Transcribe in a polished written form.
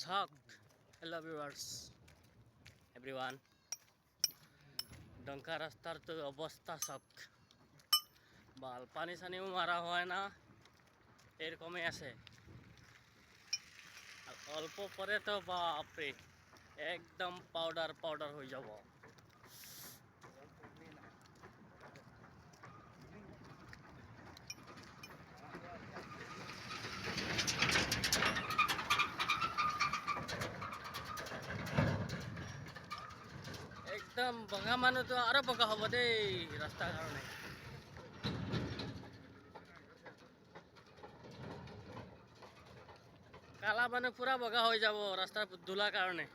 Talk. Hello viewers, everyone. ডঙ্কা রাস্তার তো অবস্থা শক। বাল পানি সানিও মারা হয় না, এরকমই আছে। আর অল্প পরে তো বাপরে একদম পাউডার পাউডার হয়ে যাব। একদম বগা মানুষ তো আরো বগা হব দেই রাস্তার কারণে। কালা মানে পুরা বগা হয়ে যাব রাস্তার ধুলার কারণে।